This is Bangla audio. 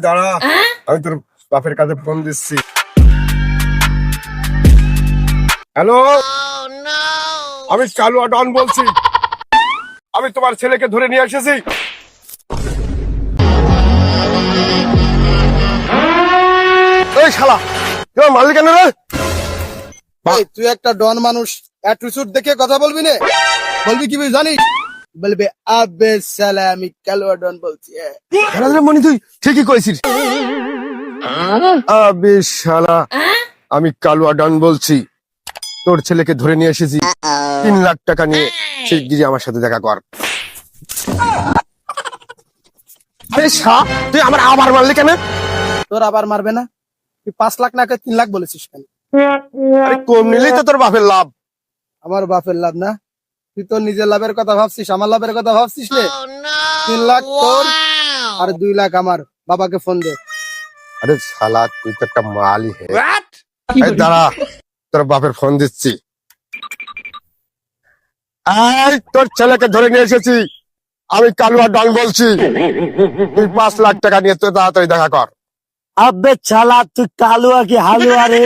দাঁড়া, আমি তোর বাপের কাছে ফোন দিচ্ছি। হ্যালো, আমি কালুয়া ডন বলছি। আমি তোমার ছেলেকে ধরে নিয়ে এসেছি। এই শালা, তুই মারলি কেন রে? এই তুই একটা ডন মানুষ, অ্যাটিটিউড দেখে কথা বলবি না? বলবি কি জানিস? বলবে আবে শালা আমি কালুয়া ডন বলছি। মনি তুই ঠিকই কইছিস। আবে শালা, আমি কালুয়া ডন বলছি। তোর ছেলেকে ধরে নিয়ে এসেছি। 3 লাখ টাকা নিয়ে শিগগিরই আমার সাথে দেখা কর। আরে শালা, তুই আমার আবার মারলি কেন? তোর আবার মারবে না? তুই 5 লাখ না 3 লাখ বলেছিস কেন? আরে কম নিলেই তো তোর বাপের লাভ। আমার বাপের লাভ না? তুই তোর নিজের লাভের কথা ভাবছিস, আমার লাভের কথা ভাবছিস রে? 3 লাখ তোর আর 2 লাখ আমার। বাবাকে ফোন দে। আরে শালা, তুই তো একটা মালই হে। এই দাঁড়া, তোর বাপের ফোন দিচ্ছি। এই তোর ছেলেকে ধরে নিয়ে এসেছি। আমি কালুয়া ডন বলছি। তুই 5 লাখ টাকা নিয়ে তুই তাড়াতাড়ি দেখা কর। আবে ছালা তুই কালুয়া কি হালুয়া রে?